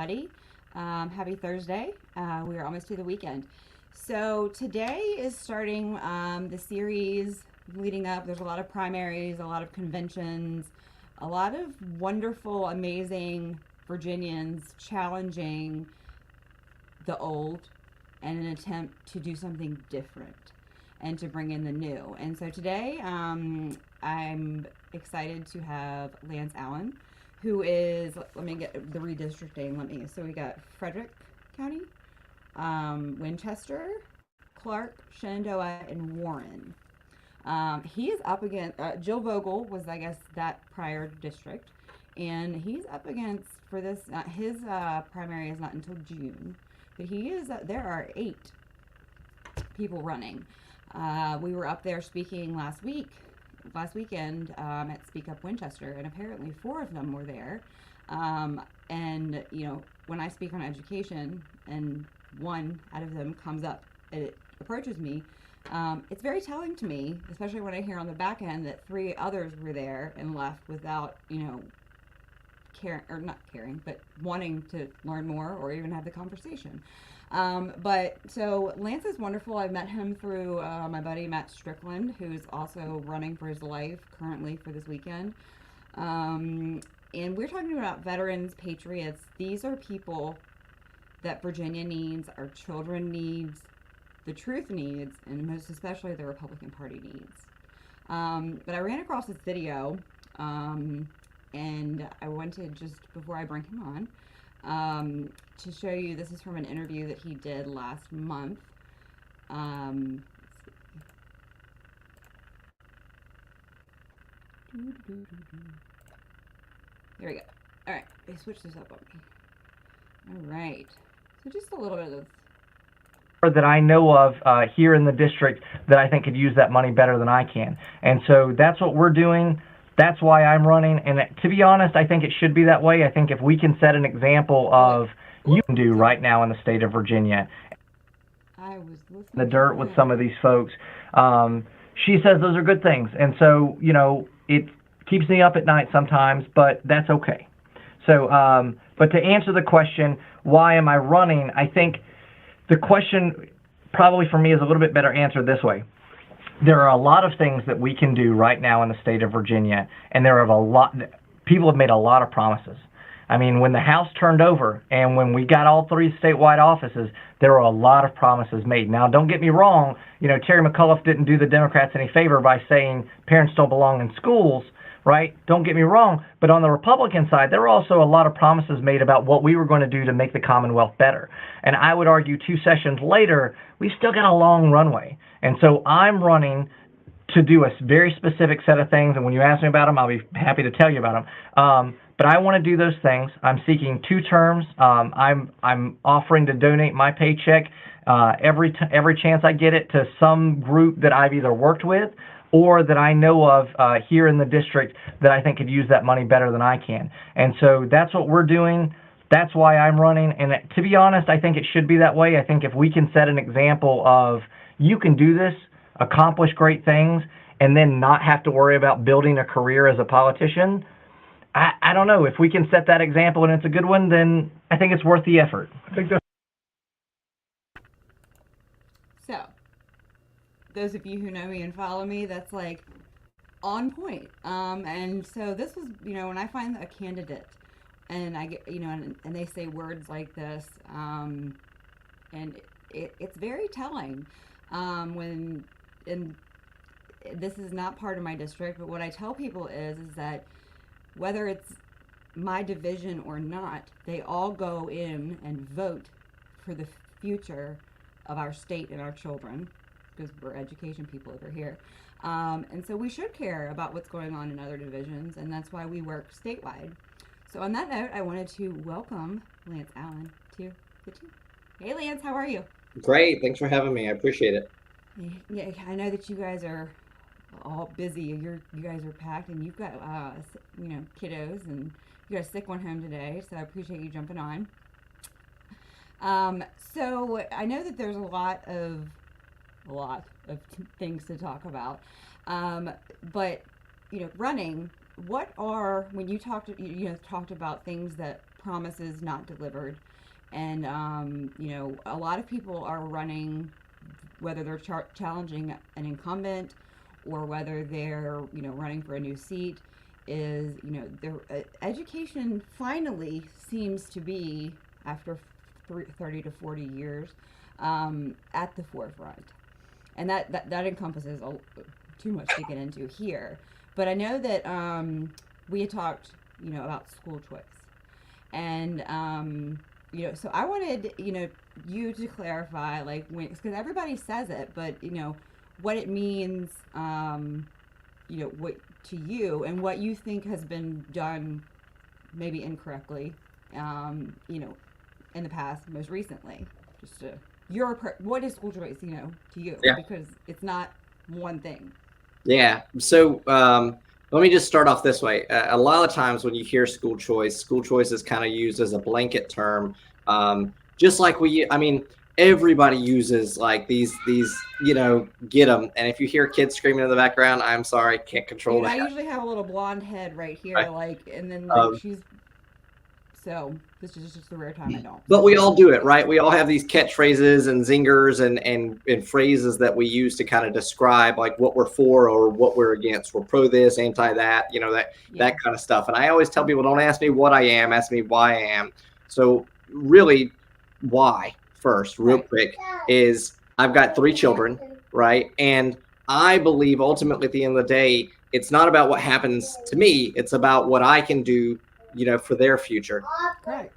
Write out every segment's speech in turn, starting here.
everybody. Happy Thursday. We are almost to the weekend. So today is starting the series leading up. There's a lot of primaries, a lot of conventions, a lot of wonderful, amazing Virginians challenging the old and an attempt to do something different and to bring in the new. And so today I'm excited to have Lance Allen, who is, let me get the redistricting, so we got Frederick County, Winchester, Clark, Shenandoah, and Warren. He is up against, Jill Vogel was, I guess, that prior district, and he's up against, for this, his primary is not until June, but he is, there are 8 people running. We were up there speaking last weekend at Speak Up Winchester, and apparently 4 of them were there. And you know, when I speak on education and one out of them comes up and it approaches me, it's very telling to me, especially when I hear on the back end that 3 others were there and left without, caring, or not caring, but wanting to learn more or even have the conversation. But so Lance is wonderful. I met him through my buddy Matt Strickland, who's also running for his life currently for this weekend. And we're talking about veterans, patriots. These are people that Virginia needs, our children needs, the truth needs, and most especially the Republican Party needs. But I ran across this video, and I wanted, just before I bring him on, to show you. This is from an interview that he did last month. Here we go. All right, they switched this up on me. All right, so just a little bit of that I know of here in the district that I think could use that money better than I can. And so that's what we're doing. That's why I'm running. And to be honest, I think it should be that way. I think if we can set an example of you can do right now in the state of Virginia, I was listening the dirt with some of these folks, she says those are good things. And so, it keeps me up at night sometimes, but that's okay. So, but to answer the question, why am I running? I think the question probably for me is a little bit better answered this way. There are a lot of things that we can do right now in the state of Virginia, and there are people have made a lot of promises. I mean, when the House turned over and when we got all 3 statewide offices, there were a lot of promises made. Now, don't get me wrong, Terry McAuliffe didn't do the Democrats any favor by saying parents don't belong in schools, right? Don't get me wrong, but on the Republican side, there were also a lot of promises made about what we were going to do to make the Commonwealth better. And I would argue 2 sessions later, we've still got a long runway. And so I'm running to do a very specific set of things, and when you ask me about them, I'll be happy to tell you about them. But I want to do those things. I'm seeking 2 terms. I'm offering to donate my paycheck every chance I get it to some group that I've either worked with or that I know of here in the district that I think could use that money better than I can. And so that's what we're doing. That's why I'm running. And to be honest, I think it should be that way. I think if we can set an example of you can do this, accomplish great things, and then not have to worry about building a career as a politician, I don't know. If we can set that example and it's a good one, then I think it's worth the effort. I think that's So, those of you who know me and follow me, that's like on point. And so this was, when I find a candidate and I get, and they say words like this, and it's very telling. And this is not part of my district, but what I tell people is that whether it's my division or not, they all go in and vote for the future of our state and our children, because we're education people over here. And so we should care about what's going on in other divisions, and that's why we work statewide. So on that note, I wanted to welcome Lance Allen to the team. Hey Lance, how are you? Great, thanks for having me. I appreciate it. Yeah, I know that you guys are all busy. You guys are packed, and you've got kiddos, and you got a sick one home today. So I appreciate you jumping on. So I know that there's a lot of things to talk about, but running. When you talked about things that promises not delivered. And, a lot of people are running, whether they're challenging an incumbent or whether they're, running for a new seat, is, their education finally seems to be, after 30 to 40 years, at the forefront. And that encompasses too much to get into here. But I know that we had talked, about school choice. And, so I wanted, you to clarify, like, because everybody says it, but, what it means, what to you and what you think has been done maybe incorrectly, in the past, most recently. Just what is school choice, to you? Yeah. Because it's not one thing. Yeah. So let me just start off this way. A lot of times when you hear school choice is kind of used as a blanket term. Just like everybody uses like these, get them. And if you hear kids screaming in the background, I'm sorry, can't control that. I usually have a little blonde head right here, Right. And then so this is just the rare time I don't. But we all do it, right? We all have these catchphrases and zingers and phrases that we use to kind of describe like what we're for or what we're against. We're pro this, anti that, that kind of stuff. And I always tell people, don't ask me what I am, ask me why I am. So really, why first, real quick, is I've got 3 children, right? And I believe ultimately at the end of the day, it's not about what happens to me. It's about what I can do, for their future. Right.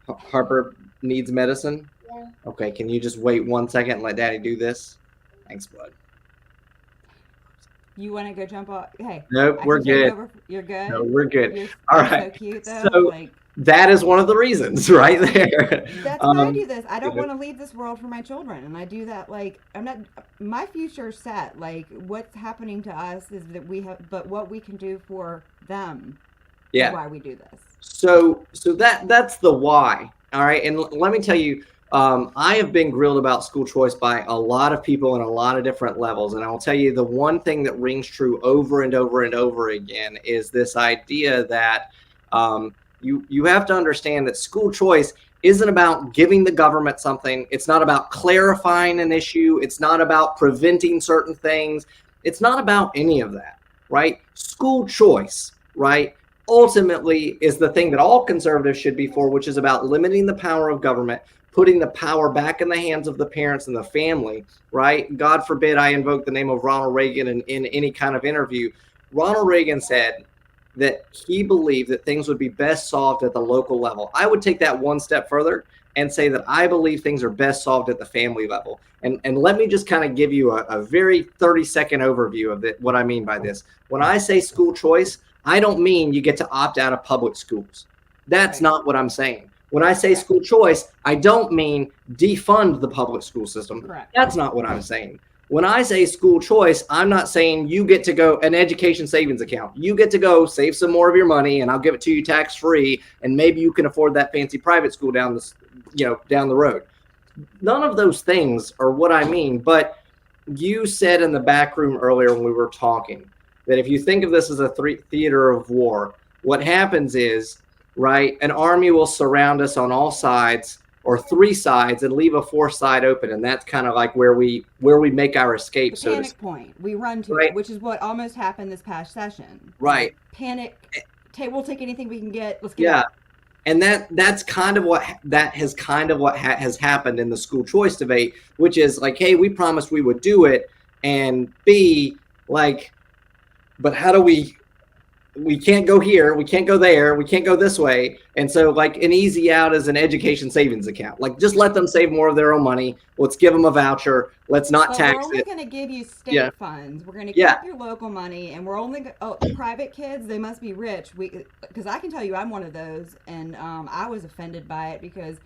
Harper needs medicine? Yeah. Okay, can you just wait 1 second and let Daddy do this? Thanks, bud. You want to go jump off? Hey. Nope, we're good. You're good? No, we're good. You're All right. so cute, though. So that is one of the reasons right there. That's why I do this. I don't want to leave this world for my children. And I do that, my future's set. Like, what's happening to us is that but what we can do for them. Yeah. Is why we do this. So that's the why. All right. And let me tell you, I have been grilled about school choice by a lot of people in a lot of different levels. And I'll tell you the one thing that rings true over and over and over again is this idea that you have to understand that school choice isn't about giving the government something. It's not about clarifying an issue. It's not about preventing certain things. It's not about any of that, right? School choice, right, ultimately is the thing that all conservatives should be for, which is about limiting the power of government, putting the power back in the hands of the parents and the family, right? God forbid I invoke the name of Ronald Reagan in any kind of interview. Ronald Reagan said that he believed that things would be best solved at the local level. I would take that one step further and say that I believe things are best solved at the family level. And let me just kind of give you a very 30-second overview of what I mean by this. When I say school choice, I don't mean you get to opt out of public schools. That's not what I'm saying. When I say school choice, I don't mean defund the public school system. Correct. That's not what I'm saying. When I say school choice, I'm not saying you get to go an education savings account. You get to go save some more of your money and I'll give it to you tax free. And maybe you can afford that fancy private school down the road. None of those things are what I mean. But you said in the back room earlier when we were talking that if you think of this as a theater of war, what happens is, right, an army will surround us on all sides or 3 sides and leave a 4th side open. And that's kind of like where we make our escape. The panic point. We run to it, which is what almost happened this past session. Right. Panic. We'll take anything we can get. Let's get it. And that's kind of what has happened in the school choice debate, which is like, hey, we promised we would do it. And B, like, but how do we can't go here, we can't go there, we can't go this way. And so like an easy out is an education savings account. Like just let them save more of their own money. Let's give them a voucher. Let's not tax it. We're only going to give you state funds. We're going to keep your local money, and we're only private kids, they must be rich. Because I can tell you I'm one of those, and I was offended by it because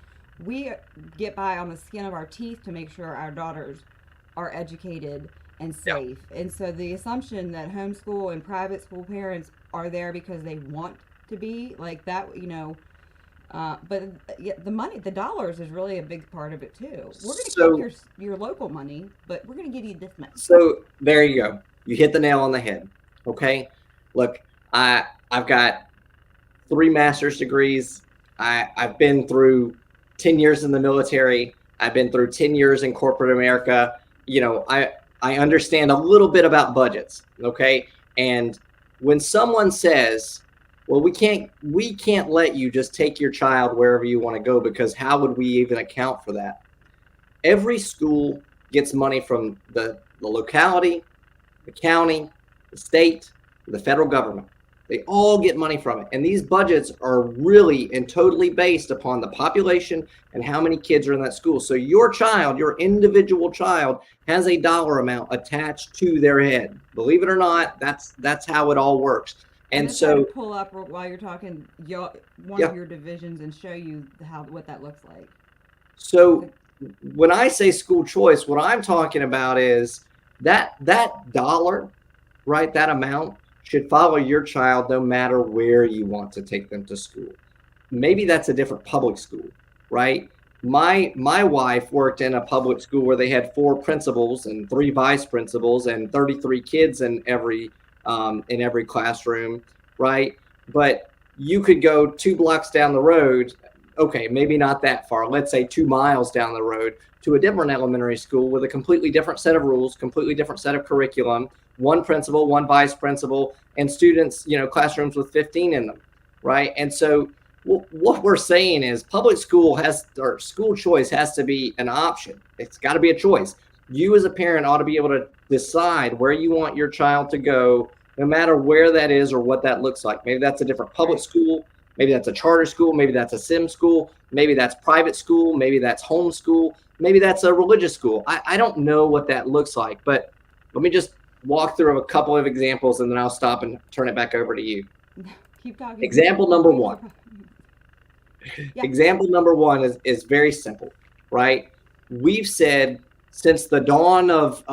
we get by on the skin of our teeth to make sure our daughters are educated and safe. And so the assumption that homeschool and private school parents are there because they want to be like that, but the money, the dollars is really a big part of it too. We're going to keep your local money, but we're going to give you this much. So there you go. You hit the nail on the head. Okay. Look, I've got 3 master's degrees. I've been through 10 years in the military. I've been through 10 years in corporate America. I understand a little bit about budgets, okay? And when someone says, well, we can't let you just take your child wherever you want to go, because how would we even account for that? Every school gets money from the locality, the county, the state, the federal government. They all get money from it. And these budgets are really and totally based upon the population and how many kids are in that school. So your child, your individual child, has a dollar amount attached to their head. Believe it or not, that's how it all works. And so to pull up while you're talking one of your divisions and show you what that looks like. So when I say school choice, what I'm talking about is that dollar, right? That amount should follow your child no matter where you want to take them to school. Maybe that's a different public school, right? My wife worked in a public school where they had 4 principals and 3 vice principals and 33 kids in every classroom, right? But you could go 2 blocks down the road, okay, maybe not that far, let's say 2 miles down the road, to a different elementary school with a completely different set of rules, completely different set of curriculum, 1 principal, 1 vice principal, and students, classrooms with 15 in them, right? And so what we're saying is public school school choice has to be an option. It's got to be a choice. You as a parent ought to be able to decide where you want your child to go, no matter where that is or what that looks like. Maybe that's a different public school. Maybe that's a charter school. Maybe that's a sim school. Maybe that's private school. Maybe that's home school. Maybe that's a religious school. I don't know what that looks like, but let me just walk through a couple of examples and then I'll stop and turn it back over to you. Keep talking. Example number 1. Yeah. Example number 1 is very simple, right? We've said since the dawn of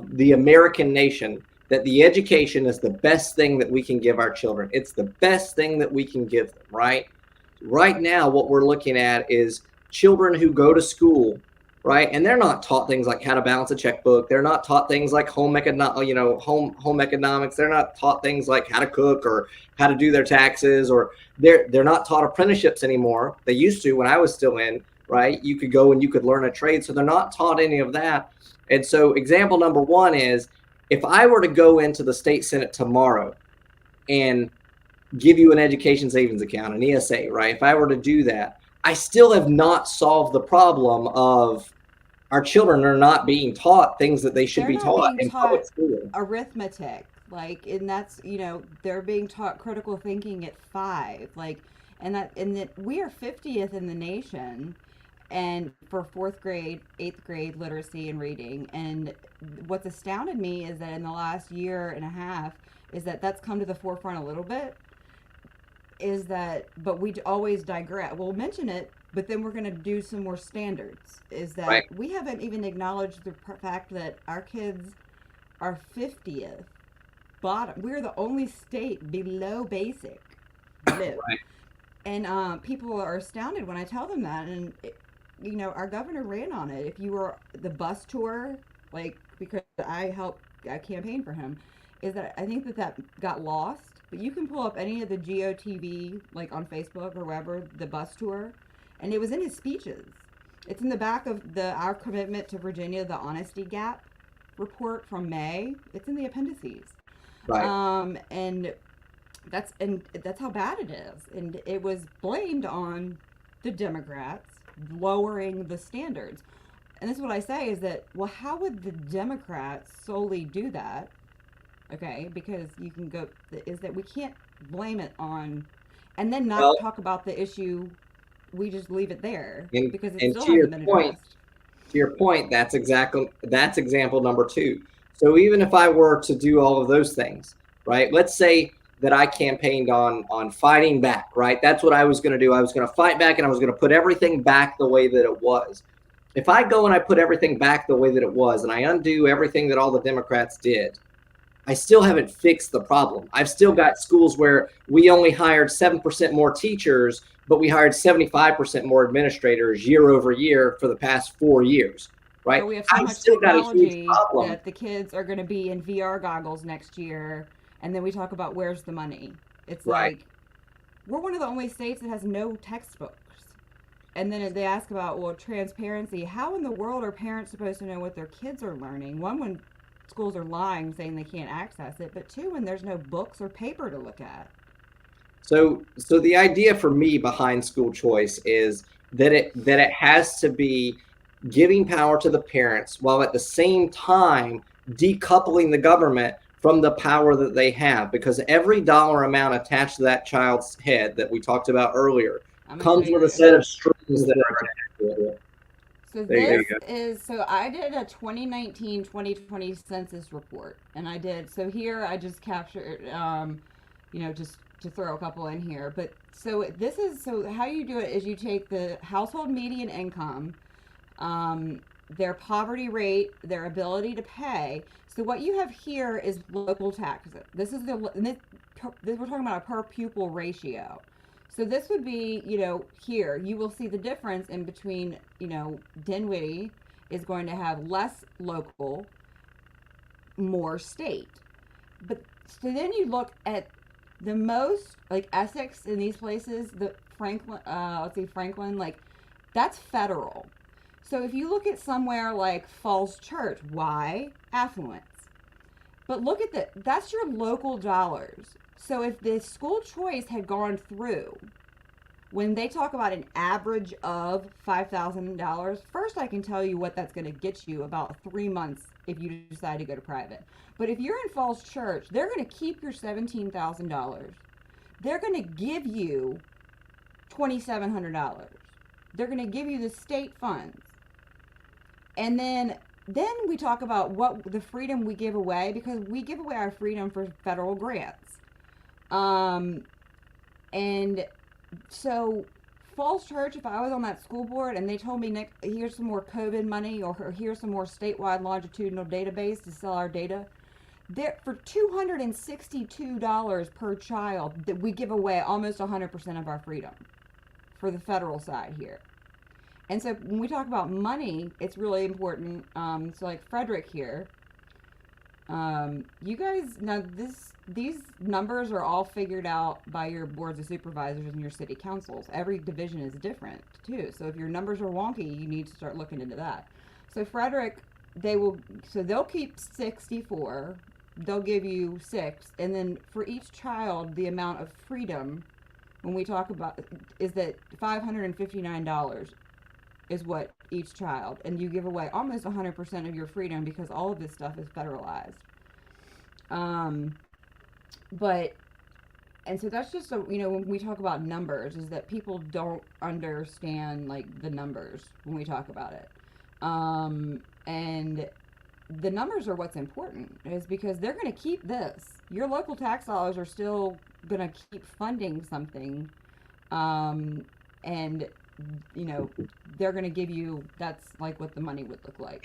the American nation that the education is the best thing that we can give our children. It's the best thing that we can give them, right? Right now, what we're looking at is children who go to school, right? And they're not taught things like how to balance a checkbook. They're not taught things like home economics. They're not taught things like how to cook or how to do their taxes, or they're not taught apprenticeships anymore. They used to when I was still in, right? You could go and you could learn a trade. So they're not taught any of that. And so example number 1 is, if I were to go into the state Senate tomorrow and give you an education savings account, an ESA, right? If I were to do that, I still have not solved the problem of our children are not being taught things that they should be taught in public school. Arithmetic, and that's, they're being taught critical thinking at 5, and that we are 50th in the nation, and for 4th grade, 8th grade literacy and reading. And what's astounded me is that in the last year and a half is that that's come to the forefront a little bit. But we always digress. We'll mention it, but then we're going to do some more standards. Right. We haven't even acknowledged the fact that our kids are 50th bottom. We're the only state below basic. Right. And people are astounded when I tell them that. And our governor ran on it. If you were the bus tour, because I campaigned for him, is that I think that got lost. But you can pull up any of the GOTV, on Facebook or wherever, the bus tour, and it was in his speeches. It's in the back of our commitment to Virginia, the Honesty Gap report from May. It's in the appendices. Right. And that's how bad it is. And it was blamed on the Democrats lowering the standards. And this is what I say is that, well, how would the Democrats solely do that? Okay, because you can go, is that we can't blame it on, and then not talk about the issue. We just leave it there because it still hasn't been addressed. To your point, that's example number 2. So even if I were to do all of those things, right? Let's say that I campaigned on fighting back, right? That's what I was going to do. I was going to fight back and I was going to put everything back the way that it was. If I go and I put everything back the way that it was and I undo everything that all the Democrats did, I still haven't fixed the problem. I've still got schools where we only hired 7% more teachers, but we hired 75% more administrators year over year for the past 4 years, right? So we have so much technology that the kids are going to be in VR goggles next year, and then we talk about where's the money. It's right. we're one of the only states that has no textbooks. And then they ask about, well, transparency. How in the world are parents supposed to know what their kids are learning? One, when schools are lying, saying they can't access it, but two, when there's no books or paper to look at. So the idea for me behind school choice is that it has to be giving power to the parents while at the same time decoupling the government from the power that they have, because every dollar amount attached to that child's head that we talked about earlier comes with a set of strings that are attached to it. So this is, so I did a 2019-2020 census report, and I just captured, just to throw a couple in here. But so how you do it is you take the household median income, their poverty rate, their ability to pay. So what you have here is local taxes. This is we're talking about a per pupil ratio. So this would be, here you will see the difference in between, Dinwiddie is going to have less local, more state. But so then you look at the most, like Essex in these places, the Franklin, like that's federal. So if you look at somewhere like Falls Church, why? Affluence. But look at that's your local dollars. So if the school choice had gone through, when they talk about an average of $5,000, first I can tell you what that's going to get you about 3 months if you decide to go to private. But if you're in Falls Church, they're going to keep your $17,000. They're going to give you $2,700. They're going to give you the state funds. And then we talk about what the freedom we give away, because we give away our freedom for federal grants. And so Falls Church, if I was on that school board and they told me, Nick, here's some more COVID money, or here's some more statewide longitudinal database to sell our data, for $262 per child, that we give away almost 100% of our freedom for the federal side here. And so when we talk about money, it's really important. So like Frederick here, you guys, now these numbers are all figured out by your boards of supervisors and your city councils. Every division is different too. So if your numbers are wonky, you need to start looking into that. So Frederick, they'll keep 64, they'll give you 6, and then for each child, the amount of freedom, when we talk about, is that $559 is what each child, and you give away almost 100% of your freedom because all of this stuff is federalized. And so that's just when we talk about numbers, is that people don't understand like the numbers when we talk about it. And the numbers are what's important, is because they're going to keep this. Your local tax dollars are still going to keep funding something. And they're going to give you, that's like what the money would look like.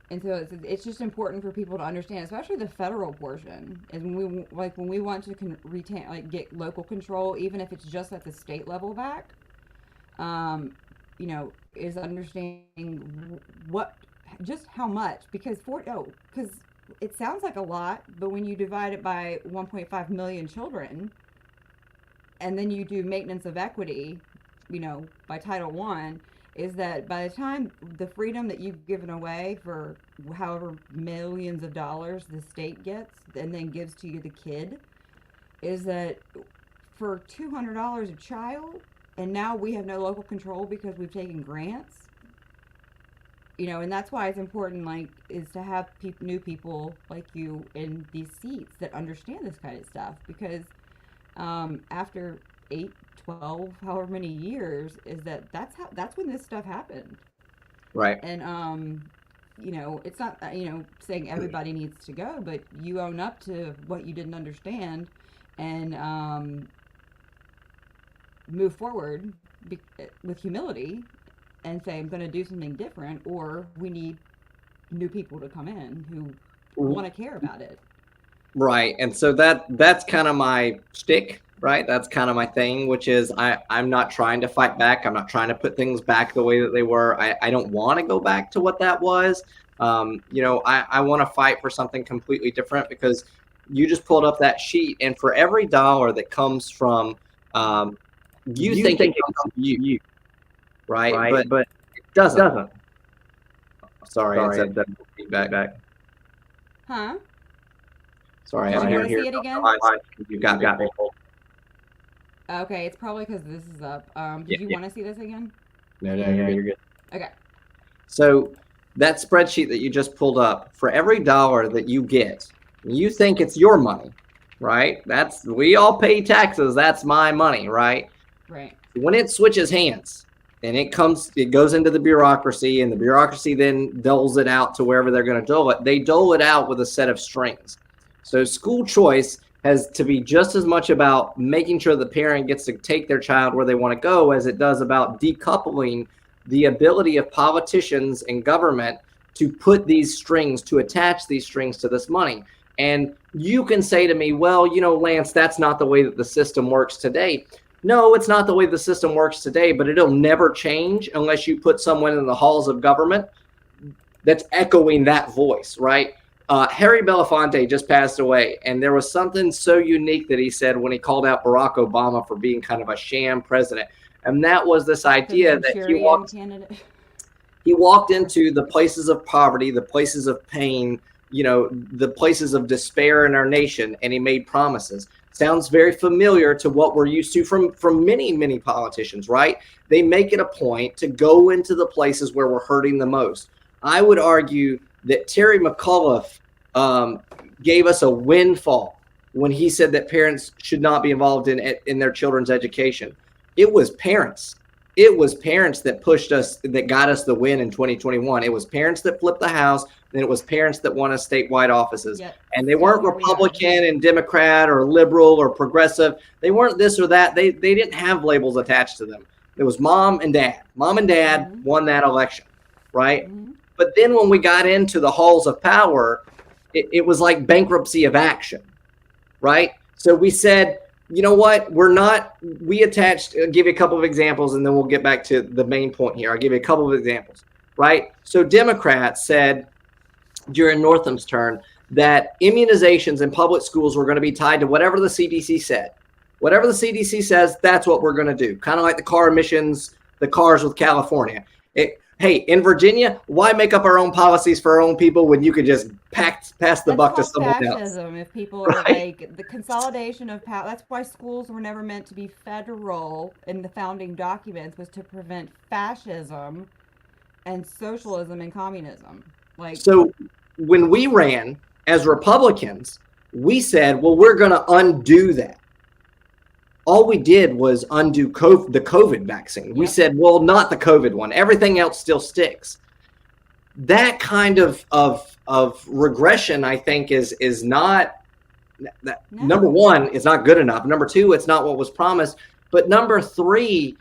And so it's just important for people to understand, especially the federal portion, is when we want to get local control, even if it's just at the state level back, is understanding just how much, because it sounds like a lot, but when you divide it by 1.5 million children, and then you do maintenance of equity, by Title I, is that by the time the freedom that you've given away for however millions of dollars the state gets and then gives to you, the kid, is that for $200 a child, and now we have no local control because we've taken grants, and that's why it's important, is to have new people like you in these seats that understand this kind of stuff, because after 8, 12, however many years, is that's when this stuff happened. Right. And it's not saying everybody needs to go, but you own up to what you didn't understand, and move forward with humility and say, I'm going to do something different, or we need new people to come in who want to care about it. Right. And so that's kind of my shtick, right? That's kind of my thing, which is I'm not trying to fight back. I'm not trying to put things back the way that they were. I don't want to go back to what that was. I want to fight for something completely different, because you just pulled up that sheet, and for every dollar that comes from, you think it comes from you, right? But it doesn't. Sorry, it's that feedback. Huh? Sorry, Did I'm you want to here. see it again? You got me. Okay, it's probably because this is up. Did you want to see this again? No, you're good. Okay. So that spreadsheet that you just pulled up, for every dollar that you get, you think it's your money, right? We all pay taxes. That's my money, right? Right. When it switches hands and it goes into the bureaucracy, and the bureaucracy then doles it out to wherever they're going to dole it. They dole it out with a set of strings. So school choice has to be just as much about making sure the parent gets to take their child where they want to go as it does about decoupling the ability of politicians and government to put these strings, to attach these strings to this money. And you can say to me, well, Lance, that's not the way that the system works today. No, it's not the way the system works today, but it'll never change unless you put someone in the halls of government that's echoing that voice, right? Harry Belafonte just passed away, and there was something so unique that he said when he called out Barack Obama for being kind of a sham president. And that was this idea that he walked into the places of poverty, the places of pain, the places of despair in our nation, and he made promises. Sounds very familiar to what we're used to from many politicians, right? They make it a point to go into the places where we're hurting the most. I would argue that Terry McAuliffe gave us a windfall when he said that parents should not be involved in their children's education. It was parents. It was parents that pushed us, that got us the win in 2021. It was parents that flipped the House, and it was parents that won us statewide offices. Yep. And they weren't Republican and Democrat or liberal or progressive. They weren't this or that. They didn't have labels attached to them. It was mom and dad. Mom and dad won that election, right? Mm-hmm. But then when we got into the halls of power, it was like bankruptcy of action, right? So we said, you know what? We attached, I'll give you a couple of examples, and then we'll get back to the main point here. I'll give you a couple of examples, right? So Democrats said during Northam's turn that immunizations in public schools were going to be tied to whatever the CDC said. Whatever the CDC says, that's what we're going to do. Kind of like the car emissions, the cars with California. Hey, in Virginia, why make up our own policies for our own people when you could just pass the buck to someone fascism, else? If people are like the consolidation of power, that's why schools were never meant to be federal in the founding documents, was to prevent fascism and socialism and communism. So when we ran as Republicans, we said, well, we're going to undo that. All we did was undo the COVID vaccine. We said, well, not the COVID one. Everything else still sticks. That kind of regression, I think, is not number one, it's not good enough. Number two, it's not what was promised. But number three,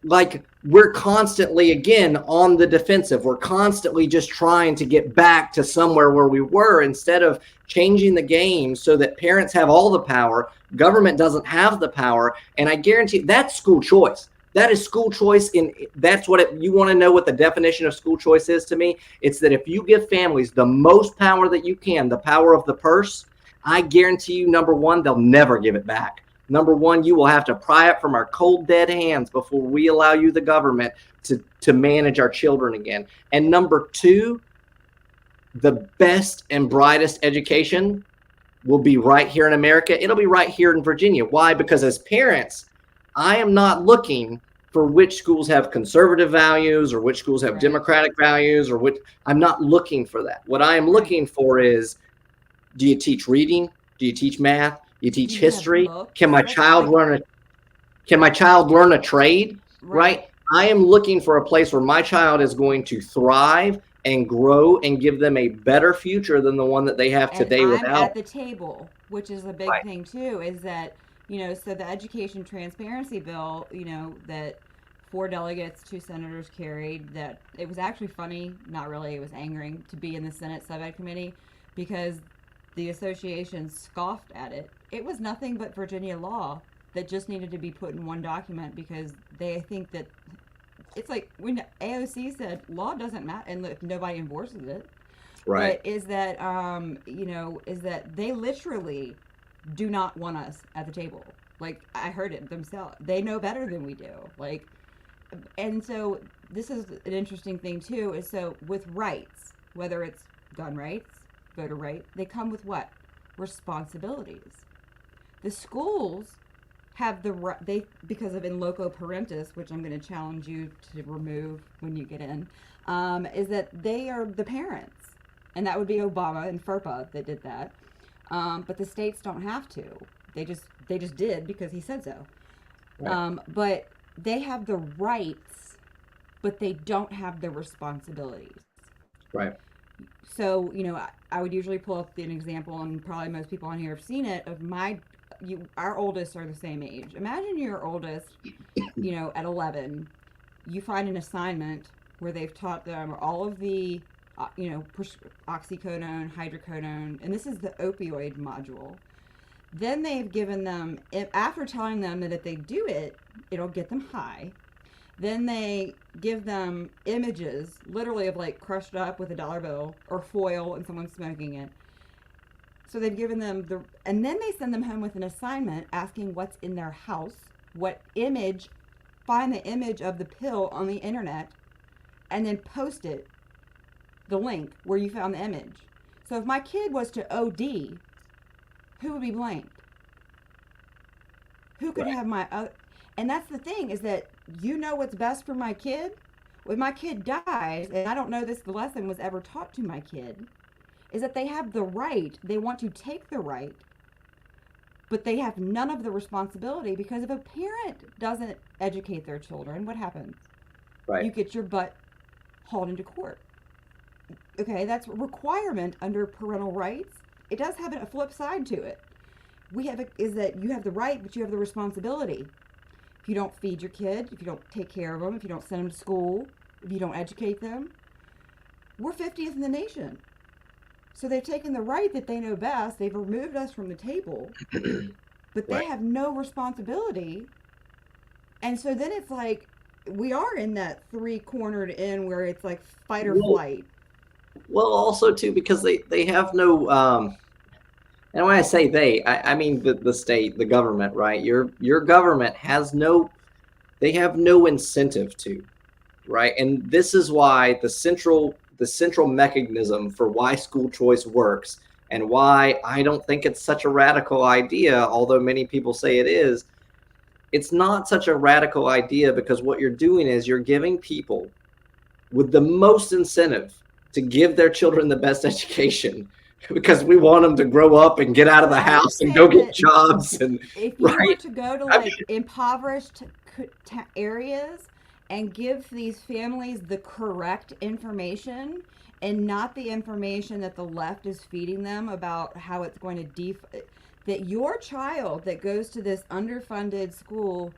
we're constantly, again, on the defensive. We're constantly just trying to get back to somewhere where we were, instead of changing the game so that parents have all the power, government doesn't have the power. And I guarantee that's school choice. That is school choice. That's what you want to know what the definition of school choice is to me. It's that if you give families the most power that you can, the power of the purse, I guarantee you, number one, they'll never give it back. Number one, you will have to pry it from our cold, dead hands before we allow you, the government, to manage our children again. And number two, the best and brightest education will be right here in America. It'll be right here in Virginia. Why? Because as parents, I am not looking for which schools have conservative values or which schools have democratic values, I'm not looking for that. What I am looking for is, do you teach reading? Do you teach math? You teach history? Can my child learn a trade? Right? I am looking for a place where my child is going to thrive and grow and give them a better future than the one that they have today. I'm without at the table, which is a big thing too, is that, so the education transparency bill, that 4 delegates, 2 senators carried, that it was actually funny, not really, it was angering to be in the Senate subcommittee because the association scoffed at it. It was nothing but Virginia law that just needed to be put in one document, because they think that it's like when AOC said law doesn't matter and if nobody enforces it. Right. But is that is that they literally do not want us at the table. Like, I heard it themselves. They know better than we do. Like, and so this is an interesting thing too. Is so with rights, whether it's gun rights, voter rights, they come with what? Responsibilities. The schools have because of in loco parentis, which I'm going to challenge you to remove when you get in, is that they are the parents, and that would be Obama and FERPA that did that. But the states don't have to. They just did because he said so. Right. But they have the rights, but they don't have the responsibilities. Right. So, I would usually pull up an example, and probably most people on here have seen it, of our oldest are the same age. Imagine your oldest, at 11, you find an assignment where they've taught them all of the, oxycodone, hydrocodone, and this is the opioid module. Then they've given them, after telling them that if they do it, it'll get them high. Then they give them images, literally of like crushed up with a dollar bill or foil and someone smoking it. So they've given them and then they send them home with an assignment asking what's in their house, find the image of the pill on the internet, and then post the link where you found the image. So if my kid was to OD, who would be blamed? Who could have my other? And that's the thing, is that what's best for my kid? When my kid dies, and I don't know the lesson was ever taught to my kid, is that they have the right, they want to take the right, but they have none of the responsibility, because if a parent doesn't educate their children, what happens? Right. You get your butt hauled into court. Okay, that's a requirement under parental rights. It does have a flip side to it. Is that you have the right, but you have the responsibility. If you don't feed your kid, if you don't take care of them, if you don't send them to school, if you don't educate them, we're 50th in the nation. So they've taken the right that they know best. They've removed us from the table, but they have no responsibility. And so then it's like, we are in that three-cornered inn where it's like fight or flight. Well, also too, because they have no, and when I say I mean the state, the government, right? Your government they have no incentive to, right? And this is why the central mechanism for why school choice works, and why I don't think it's such a radical idea, although many people say it is. It's not such a radical idea, because what you're doing is you're giving people with the most incentive to give their children the best education, because we want them to grow up and get out of the house and go get jobs. And if you were to go to impoverished areas and give these families the correct information, and not the information that the left is feeding them about how it's going to that your child that goes to this underfunded school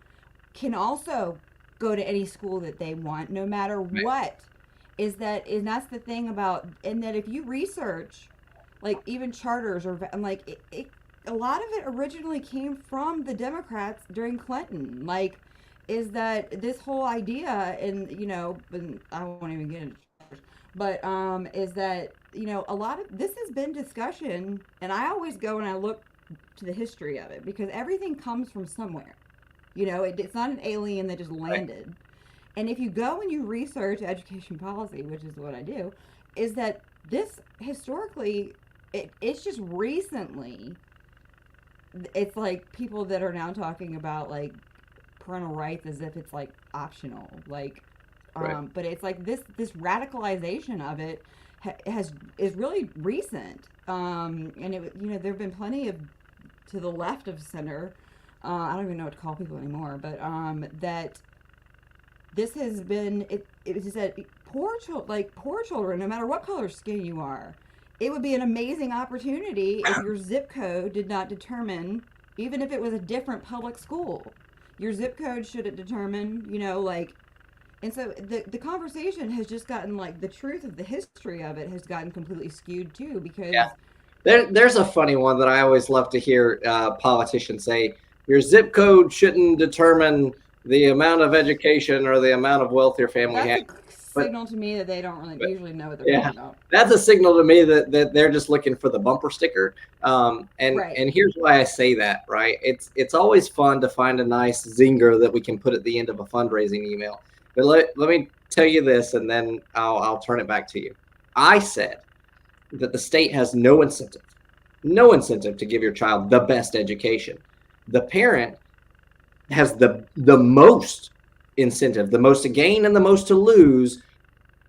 can also go to any school that they want, no matter what. And that's the thing about, and that if you research, like even charters a lot of it originally came from the Democrats during Clinton. Like, is that this whole idea, and I won't even get into charters, but is that a lot of this has been discussion, and I always go and I look to the history of it, because everything comes from somewhere. It's not an alien that just landed. Right. And if you go and you research education policy, which is what I do, is that this historically, it's just recently, it's like people that are now talking about like parental rights as if it's like optional, like, but it's like this radicalization of it is really recent, and it there've been plenty of to the left of center. I don't even know what to call people anymore, but that. This has been, it is that poor children, no matter what color skin you are, it would be an amazing opportunity if your zip code did not determine, even if it was a different public school, your zip code should determine, and so the conversation has just gotten, like, the truth of the history of it has gotten completely skewed too, because. Yeah. There's a funny one that I always love to hear politicians say, your zip code shouldn't determine the amount of education or the amount of wealth your family has. signal to me that they don't really usually know what they're talking about. That's a signal to me that they're just looking for the bumper sticker. And here's why I say that, right? It's always fun to find a nice zinger that we can put at the end of a fundraising email. But let me tell you this, and then I'll turn it back to you. I said that the state has no incentive to give your child the best education. The parent has the most incentive, the most to gain and the most to lose,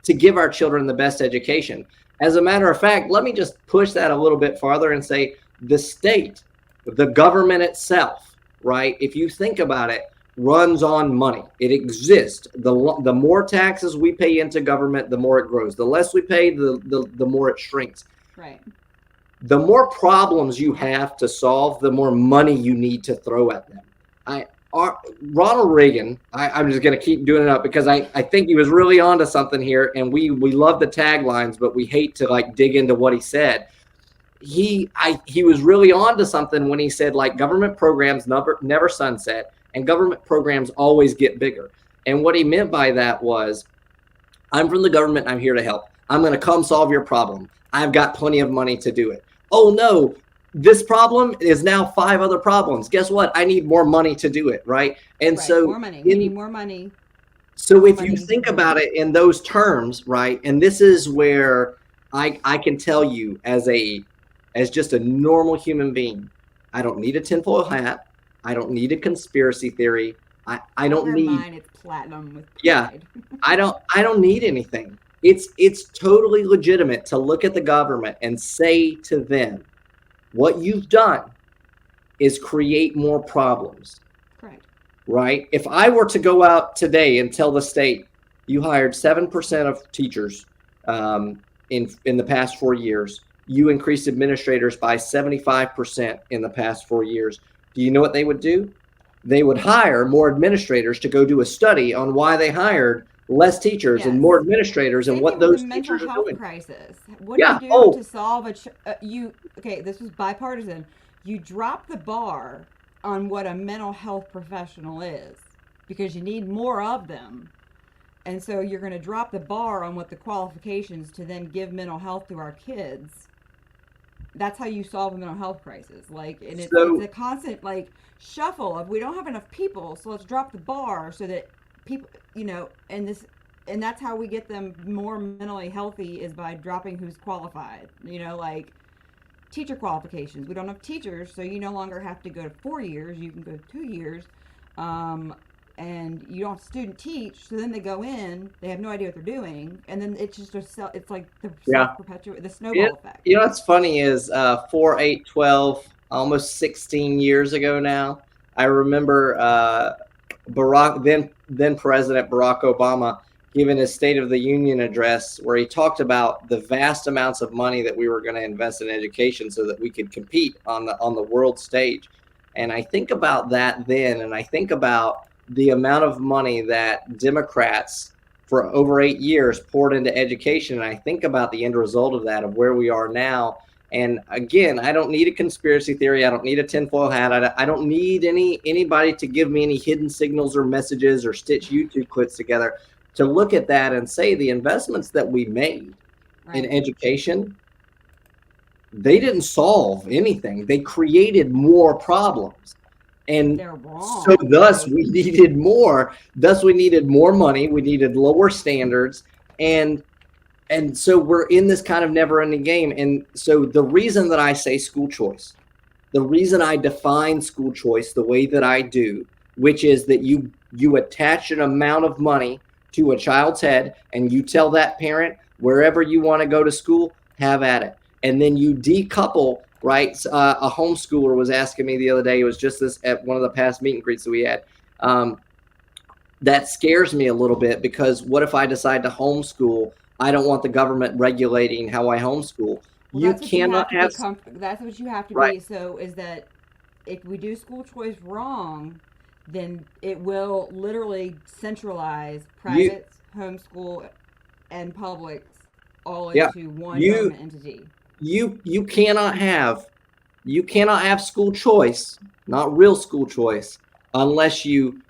to give our children the best education. As a matter of fact, let me just push that a little bit farther and say the state, the government itself, right? If you think about it, runs on money. It exists. The more taxes we pay into government, the more it grows. The less we pay, the more it shrinks. Right. The more problems you have to solve, the more money you need to throw at them. Ronald Reagan, I'm just going to keep doing it up because I think he was really onto something here, and we love the taglines, but we hate to like dig into what he said. He was really onto something when he said like government programs never sunset, and government programs always get bigger. And what he meant by that was, I'm from the government, I'm here to help. I'm going to come solve your problem. I've got plenty of money to do it. Oh no, this problem is now 5 other problems. Guess what? I need more money to do it, right? And so more money. We need more money. So if you think about it in those terms, right? And this is where I can tell you as just a normal human being, I don't need a tinfoil hat. I don't need a conspiracy theory. I don't need mine. It's platinum with pride. Yeah. I don't need anything. It's totally legitimate to look at the government and say to them, what you've done is create more problems. Correct. Right? If I were to go out today and tell the state, you hired 7% of teachers in the past 4 years, you increased administrators by 75% in the past 4 years, do you know what they would do? They would hire more administrators to go do a study on why they hired less teachers and more administrators and what those teachers are doing. Crisis. What do you do to solve okay, this was bipartisan. You drop the bar on what a mental health professional is because you need more of them. And so you're going to drop the bar on what the qualifications to then give mental health to our kids. That's how you solve a mental health crisis. Like, and it's a constant like shuffle of we don't have enough people, so let's drop the bar so that people, and that's how we get them more mentally healthy is by dropping who's qualified. Like teacher qualifications. We don't have teachers, so you no longer have to go to 4 years. You can go to 2 years. And you don't student teach, so then they go in, they have no idea what they're doing, and then it's just it's like the self-perpetuate, the snowball effect. What's funny is 4, 8, 12, almost 16 years ago now, I remember then President Barack Obama giving his State of the Union address where he talked about the vast amounts of money that we were going to invest in education so that we could compete on the world stage. And I think about that then, and I think about the amount of money that Democrats for over 8 years poured into education. And I think about the end result of that, of where we are now. And again, I don't need a conspiracy theory. I don't need a tinfoil hat. I don't need anybody to give me any hidden signals or messages or stitch YouTube clips together to look at that and say the investments that we made in education, they didn't solve anything. They created more problems. And so thus we needed more. Thus we needed more money. We needed lower standards. And so we're in this kind of never-ending game. And so the reason that I say school choice, the reason I define school choice the way that I do, which is that you attach an amount of money to a child's head and you tell that parent, wherever you want to go to school, have at it. And then you decouple. Right. A homeschooler was asking me the other day, it was just this at one of the past meet and greets that we had. That scares me a little bit because what if I decide to homeschool? I don't want the government regulating how I homeschool. Well, you cannot have. That's what you have to be. So is that if we do school choice wrong, then it will literally centralize privates, homeschool, and publics all into one government entity. You cannot have school choice, not real school choice, unless you,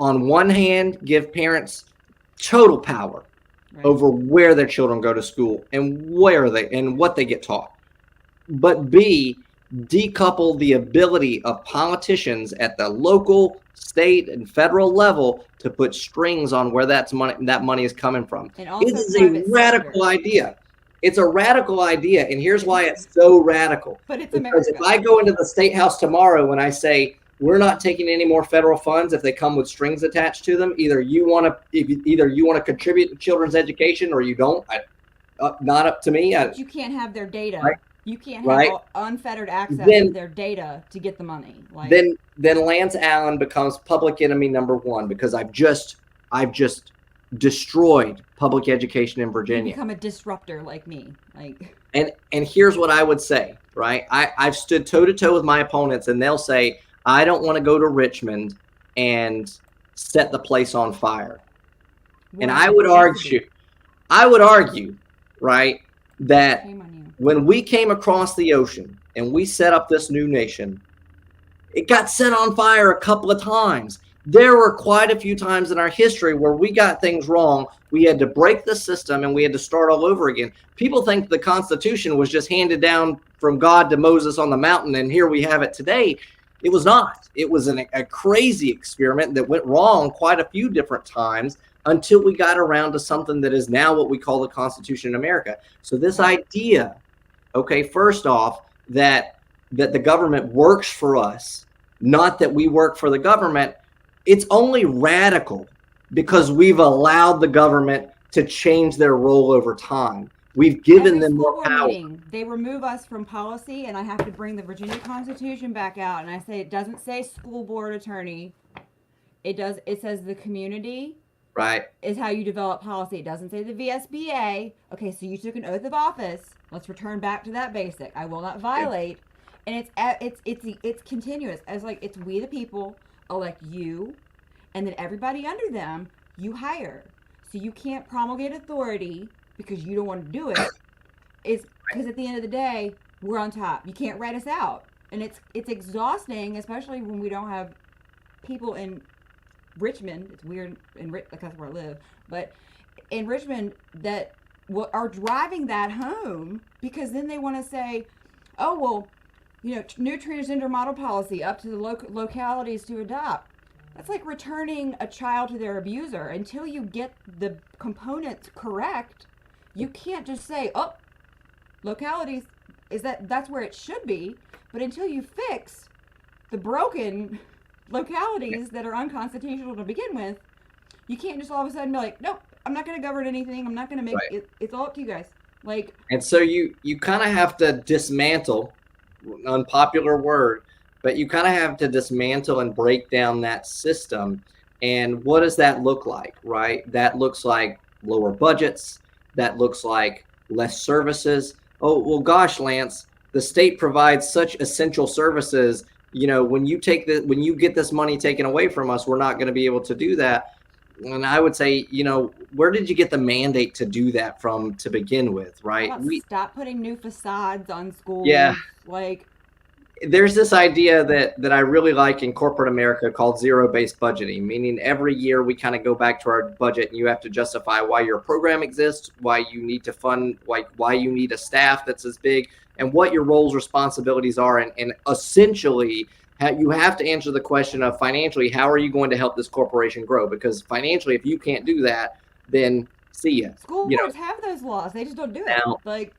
on one hand, give parents total power over where their children go to school and where they and what they get taught. But B, decouple the ability of politicians at the local, state, and federal level to put strings on where that money is coming from. And also it is a radical idea. It's a radical idea, and here's why it's so radical. But it's because America. if I go into the State House tomorrow and I say we're not taking any more federal funds if they come with strings attached to them, either you want to contribute to children's education or you don't. Not up to me. You can't have their data. Right? You can't have unfettered access to their data to get the money. Then Lance Allen becomes public enemy number one because I've just destroyed public education in Virginia. You become a disruptor like me. And here's what I would say, right? I've stood toe to toe with my opponents, and they'll say, I don't want to go to Richmond and set the place on fire. And I would argue, right, that when we came across the ocean and we set up this new nation, it got set on fire a couple of times. There were quite a few times in our history where we got things wrong. We had to break the system and we had to start all over again. People think the Constitution was just handed down from God to Moses on the mountain, and here we have it today. It was not. It was a crazy experiment that went wrong quite a few different times until we got around to something that is now what we call the Constitution in America. So this idea, okay, first off, that the government works for us, not that we work for the government, it's only radical because we've allowed the government to change their role over time. We've given them more power. They remove us from policy, and I have to bring the Virginia Constitution back out, and I say it doesn't say school board attorney. It says the community is how you develop policy. It doesn't say the VSBA. Okay, so you took an oath of office. Let's return back to that basic. I will not violate. And it's continuous. As it's we the people elect you, and then everybody under them you hire. So you can't promulgate authority because you don't want to do it. It's because at the end of the day, we're on top. You can't write us out. And it's exhausting, especially when we don't have people in Richmond. It's weird, that's where I live. But in Richmond that are driving that home, because then they want to say, oh, well, new transgender model policy up to the localities to adopt. That's like returning a child to their abuser. Until you get the components correct, you can't just say, oh, localities, that's where it should be. But until you fix the broken localities that are unconstitutional to begin with, you can't just all of a sudden be like, nope, I'm not going to govern anything. I'm not going to make it. It's all up to you guys. And so you kind of have to dismantle, unpopular word, but you kind of have to dismantle and break down that system. And what does that look like, right? That looks like lower budgets. That looks like less services. Oh, well, gosh, Lance, the state provides such essential services. When you get this money taken away from us, we're not going to be able to do that. And I would say, where did you get the mandate to do that from to begin with, right? Stop putting new facades on schools. Yeah. There's this idea that I really like in corporate America called zero-based budgeting, meaning every year we kind of go back to our budget and you have to justify why your program exists, why you need to fund, why you need a staff that's as big, and what your roles, responsibilities are. And essentially, you have to answer the question of financially, how are you going to help this corporation grow? Because financially, if you can't do that, then see ya. School boards have those laws. They just don't do it.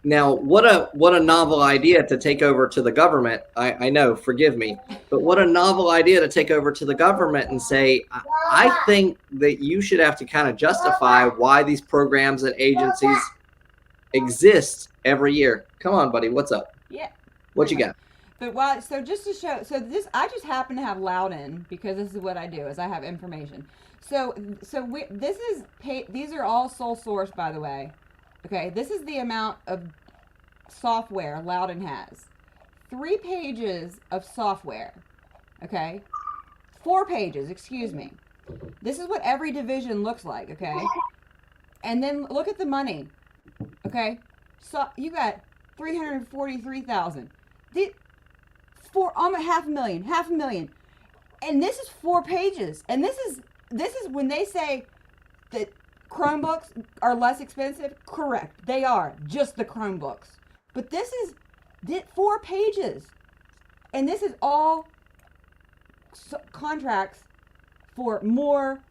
Now, what a novel idea to take over to the government. I know, forgive me, but what a novel idea to take over to the government and say, I think that you should have to kind of justify why these programs and agencies exist every year. Come on, buddy, what's up? Yeah. What you got? But just to show, I just happen to have Loudon because this is what I do, is I have information. These are all sole source, by the way. Okay, this is the amount of software Loudon has. 3 pages of software. Okay? 4 pages, excuse me. This is what every division looks like, okay? And then look at the money. Okay? So you got $343,000. For almost half a million. And this is 4 pages. And this is when they say that Chromebooks are less expensive. Correct, they are just the Chromebooks. But this is 4 pages, and this is all contracts for more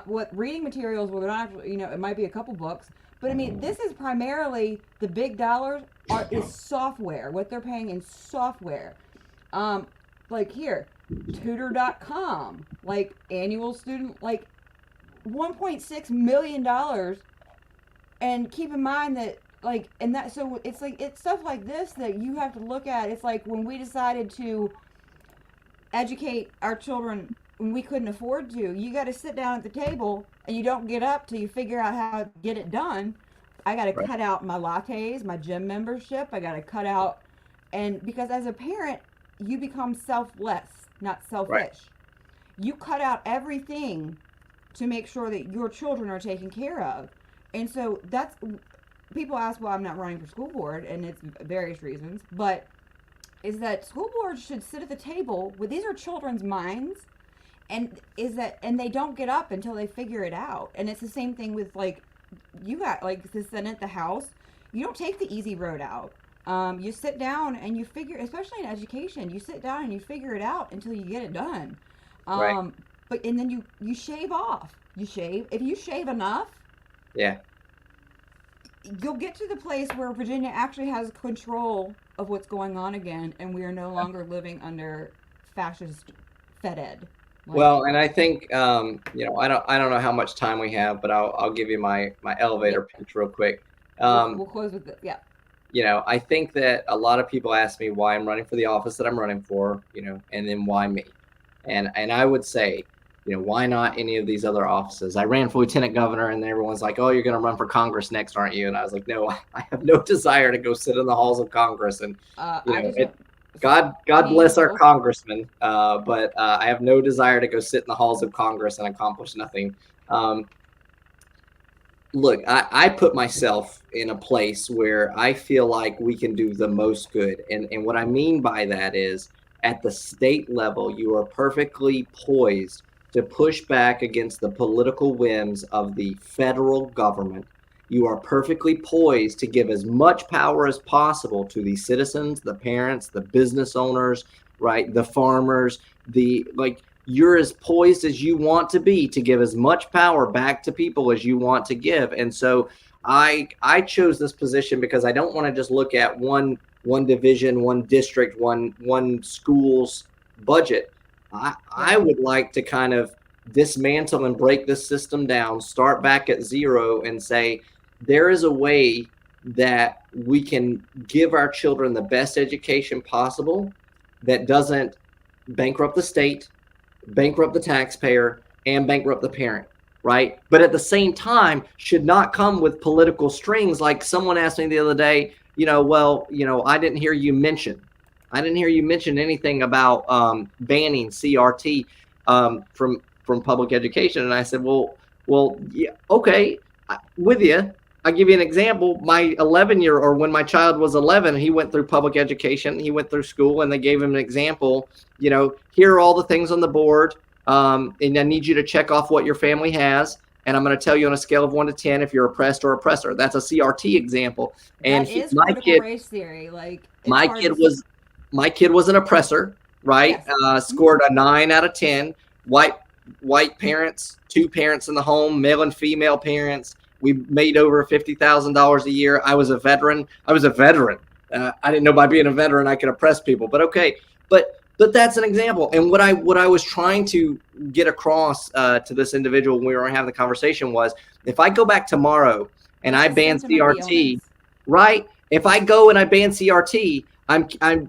what reading materials. Well, they're not actually, it might be a couple books, but I mean, this is primarily the big dollars is software. What they're paying in software, like here, tutor.com, like annual student, like $1.6 million. And keep in mind that, like, and that, so it's like, it's stuff like this that you have to look at. It's like when we decided to educate our children when we couldn't afford to, you got to sit down at the table and you don't get up till you figure out how to get it done. I got to cut out my lattes, my gym membership. I got to cut out, and because as a parent, you become selfless, not selfish. Right. You cut out everything to make sure that your children are taken care of. And so that's, people ask why I'm not running for school board, and it's various reasons, but is that school boards should sit at the table with, these are children's minds, and they don't get up until they figure it out. And it's the same thing with, like, you got, like, the Senate, the House, you don't take the easy road out. You sit down and you figure, especially in education, you sit down and you figure it out until you get it done. But, and then you shave off. If you shave enough, yeah, you'll get to the place where Virginia actually has control of what's going on again, and we are no longer living under fascist Fed Ed. Well, and I think I don't know how much time we have, but I'll give you my elevator pitch real quick. We'll close with it. Yeah. I think that a lot of people ask me why I'm running for the office that I'm running for, and then why me, and I would say, why not any of these other offices? I ran for lieutenant governor, and everyone's like, oh, you're going to run for Congress next, aren't you? And I was like, no, I have no desire to go sit in the halls of Congress. And God bless our congressmen, but I have no desire to go sit in the halls of Congress and accomplish nothing. Look, I put myself in a place where I feel like we can do the most good. And what I mean by that is, at the state level, you are perfectly poised to push back against the political whims of the federal government. You are perfectly poised to give as much power as possible to the citizens, the parents, the business owners, right? The farmers, you're as poised as you want to be to give as much power back to people as you want to give. And so I chose this position because I don't want to just look at one division, one district, one school's budget. I would like to kind of dismantle and break this system down, start back at zero, and say there is a way that we can give our children the best education possible that doesn't bankrupt the state, bankrupt the taxpayer, and bankrupt the parent, right? But at the same time, should not come with political strings. Like someone asked me the other day, I didn't hear you mention anything about banning CRT from public education. And I said, well, yeah, okay, with you. I'll give you an example. My 11-year, or when my child was 11, he went through public education. He went through school, and they gave him an example. Here are all the things on the board, and I need you to check off what your family has. And I'm going to tell you on a scale of 1 to 10 if you're oppressed or oppressor. That's a CRT example. And that is critical race theory. My kid was an oppressor, right? Yes. Scored a 9 out of 10. White parents, 2 parents in the home, male and female parents. We made over $50,000 a year. I was a veteran. I didn't know by being a veteran I could oppress people, but okay. But that's an example. And what I was trying to get across to this individual when we were having the conversation was, if I go back tomorrow and I ban CRT, right? If I go and I ban CRT,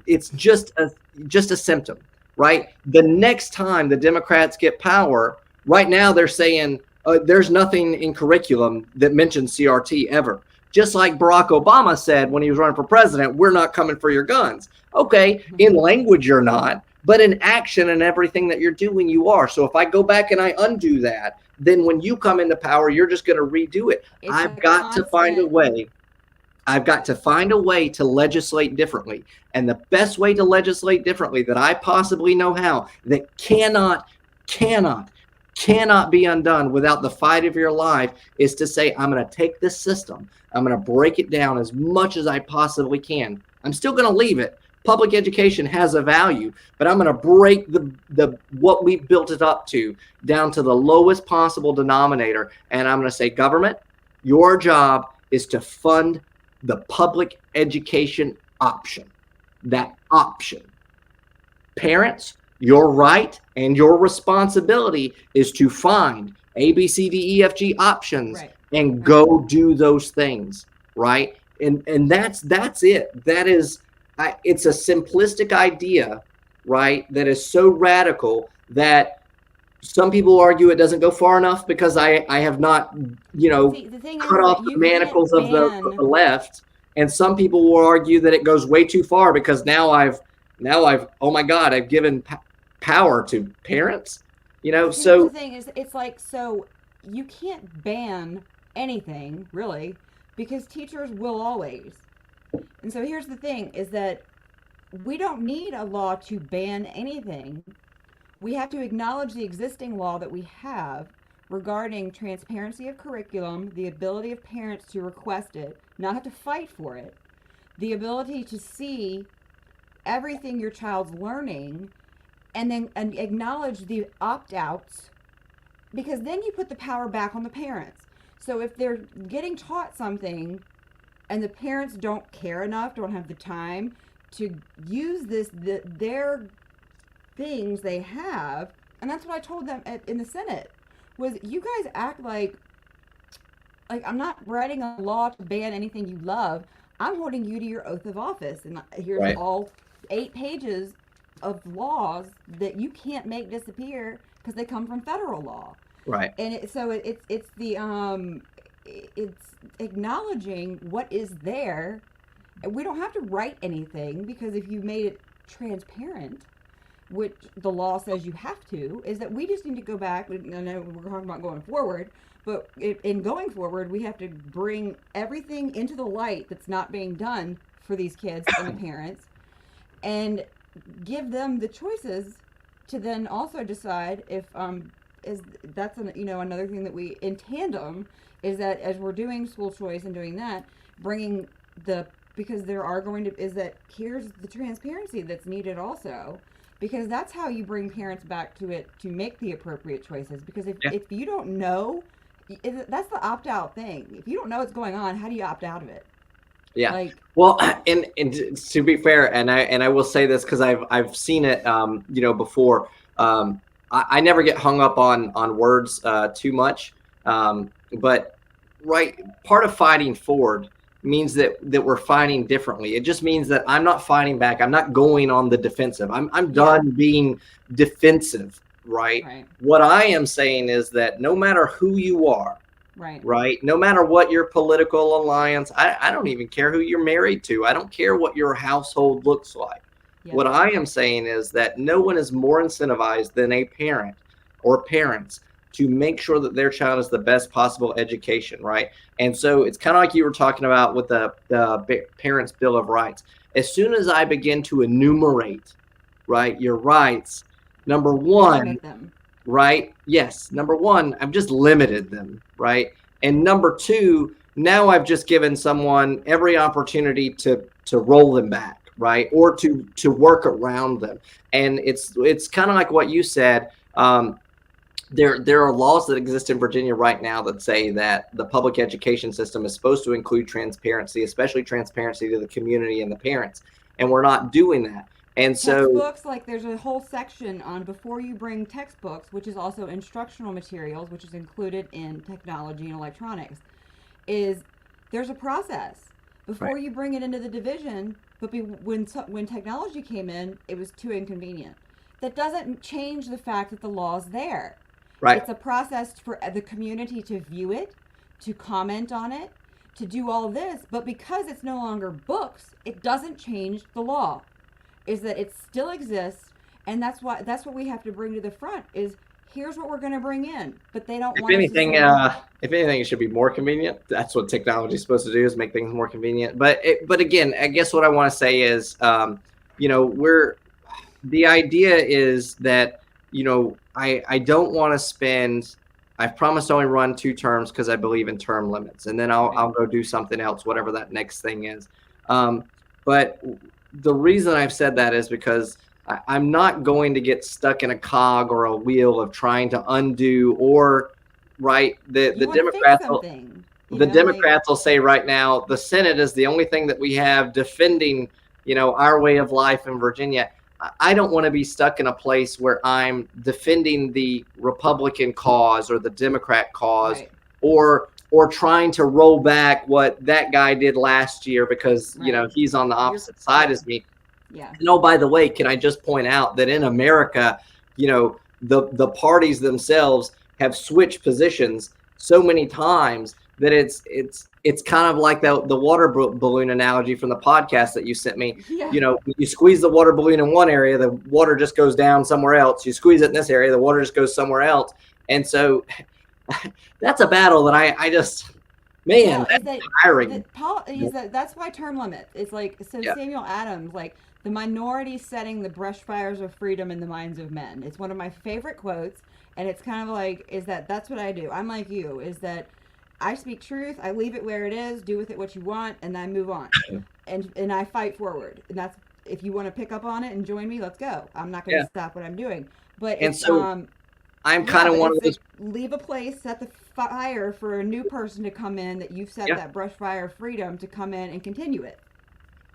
it's just a symptom, right? The next time the Democrats get power, right now they're saying there's nothing in curriculum that mentions CRT ever. Just like Barack Obama said when he was running for president, we're not coming for your guns. Okay, in language you're not, but in action and everything that you're doing, you are. So if I go back and I undo that, then when you come into power, you're just going to redo it. I've got to find a way to legislate differently. And the best way to legislate differently that I possibly know how, that cannot cannot be undone without the fight of your life, is to say, I'm going to take this system, I'm going to break it down as much as I possibly can. I'm still going to leave it. Public education has a value, but I'm going to break the what we built it up to down to the lowest possible denominator. And I'm going to say, government, your job is to fund the public education option. That option. Parents, your right and your responsibility is to find A, B, C, D, E, F, G options, right, and go do those things, right? And that's it. That is, it's a simplistic idea, right? That is so radical that some people argue it doesn't go far enough because I have not, cut off the manacles of the left. And some people will argue that it goes way too far because now I've, oh my God, I've given power to parents, so the thing is, it's like, so you can't ban anything really because teachers will always. And so here's the thing is that we don't need a law to ban anything. We have to acknowledge the existing law that we have regarding transparency of curriculum, the ability of parents to request it, not have to fight for it, the ability to see everything your child's learning, and then acknowledge the opt-outs, because then you put the power back on the parents. So if they're getting taught something and the parents don't care enough, don't have the time to use their things they have, and that's what I told them in the Senate, was you guys act like I'm not writing a law to ban anything you love. I'm holding you to your oath of office, and here's right, all 8 pages of laws that you can't make disappear because they come from federal law. Right. And it's acknowledging what is there. We don't have to write anything, because if you made it transparent, which the law says you have to, is that we just need to go back. I know we're talking about going forward, but in going forward, we have to bring everything into the light that's not being done for these kids and the parents, and give them the choices to then also decide if that's another thing that we, in tandem, is that as we're doing school choice and doing that, bringing because there are going to, is that here's the transparency that's needed also, because that's how you bring parents back to it to make the appropriate choices. Because if you don't know, that's the opt-out thing. If you don't know what's going on, how do you opt out of it? Yeah. Well, and to be fair, and I will say this because I've seen it, before. I never get hung up on words too much, but right, part of fighting forward means that we're fighting differently. It just means that I'm not fighting back. I'm not going on the defensive. I'm done being defensive. Right. What I am saying is that no matter who you are. Right. No matter what your political alliance, I don't even care who you're married to. I don't care what your household looks like. Yeah. What I am saying is that no one is more incentivized than a parent or parents to make sure that their child is the best possible education. Right. And so it's kind of like you were talking about with the Parents' Bill of Rights. As soon as I begin to enumerate, right, your rights, number one, right? Yes. Number one, I've just limited them, right? And number two, now I've just given someone every opportunity to roll them back, right? Or to work around them. And it's kind of like what you said. There are laws that exist in Virginia right now that say that the public education system is supposed to include transparency, especially transparency to the community and the parents. And we're not doing that. And so textbooks, like there's a whole section on before you bring textbooks, which is also instructional materials, which is included in technology and electronics, is there's a process before you bring it into the division. But when technology came in, it was too inconvenient. That doesn't change the fact that the law's there. Right. It's a process for the community to view it, to comment on it, to do all this. But because it's no longer books, it doesn't change the law. Is that it still exists, and that's what we have to bring to the front. Is here's what we're going to bring in, but they don't want. If anything, it should be more convenient. That's what technology is supposed to do, is make things more convenient. But again, I guess what I want to say is, the idea is that I don't want to spend. I've promised to only run 2 terms because I believe in term limits, and then I'll go do something else, whatever that next thing is. But the reason I've said that is because I'm not going to get stuck in a cog or a wheel of trying to undo or the Democrats will say right now the Senate is the only thing that we have defending our way of life in Virginia. I don't want to be stuck in a place where I'm defending the Republican cause or the Democrat cause, or trying to roll back what that guy did last year because he's on the opposite side as me. Yeah. By the way, can I just point out that in America, the parties themselves have switched positions so many times that it's kind of like the water balloon analogy from the podcast that you sent me. Yeah. You squeeze the water balloon in one area, the water just goes down somewhere else. You squeeze it in this area, the water just goes somewhere else. And so that's a battle that I just, man, that's tiring. That's why term limit. It's like, Samuel Adams, like, the minority setting the brush fires of freedom in the minds of men. It's one of my favorite quotes. And it's kind of like, that's what I do. I'm like you, is that I speak truth, I leave it where it is, do with it what you want, and I move on. And I fight forward. And that's, if you want to pick up on it and join me, let's go. I'm not going to stop what I'm doing. But I'm kind of one of those. Leave a place, set the fire for a new person to come in that you've set that brush fire of freedom to come in and continue it.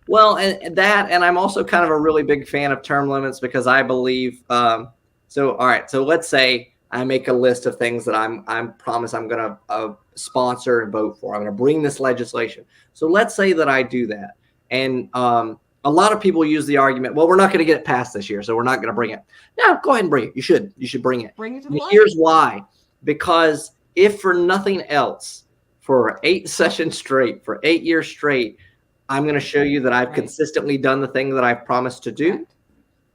Well, and I'm also kind of a really big fan of term limits because I believe, so let's say I make a list of things that I'm promise I'm going to sponsor and vote for. I'm going to bring this legislation. So let's say that I do that. And a lot of people use the argument, well, we're not going to get it passed this year, so we're not going to bring it. No, go ahead and bring it. You should bring it. Bring it to the light. Here's why. Because if for nothing else, for 8 sessions straight, for 8 years straight, I'm going to show you that I've consistently done the thing that I've promised to do.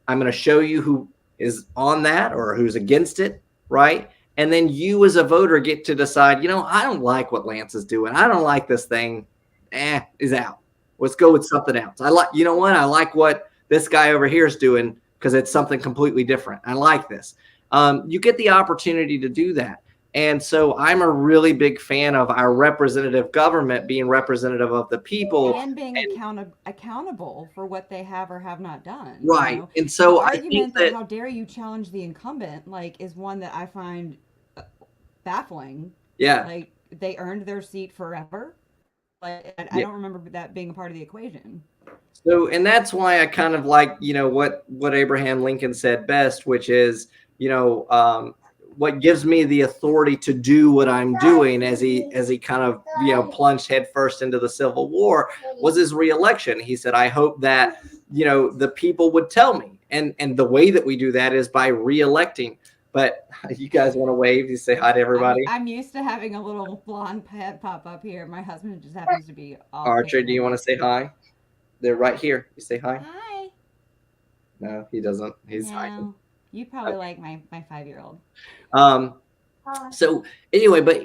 I'm going to show you who is on that or who's against it. Right. And then you as a voter get to decide, I don't like what Lance is doing. I don't like this thing. Is out. Let's go with something else. I like what this guy over here is doing because it's something completely different. I like this. You get the opportunity to do that. And so I'm a really big fan of our representative government being representative of the people. And being accountable for what they have or have not done. Right. And so the argument that how dare you challenge the incumbent, is one that I find baffling. Yeah. Like, they earned their seat forever. I don't remember that being a part of the equation. So, and that's why I kind of like, what Abraham Lincoln said best, which is, what gives me the authority to do what I'm doing as he kind of, plunged headfirst into the Civil War was his reelection. He said, I hope that, the people would tell me. And the way that we do that is by reelecting. But you guys want to wave? You say hi to everybody? I'm used to having a little blonde head pop up here. My husband just happens to be all Archer, do you want to say hi? They're right here. You say hi? Hi. No, he doesn't. He's hiding. You probably like my 5-year-old. So anyway, but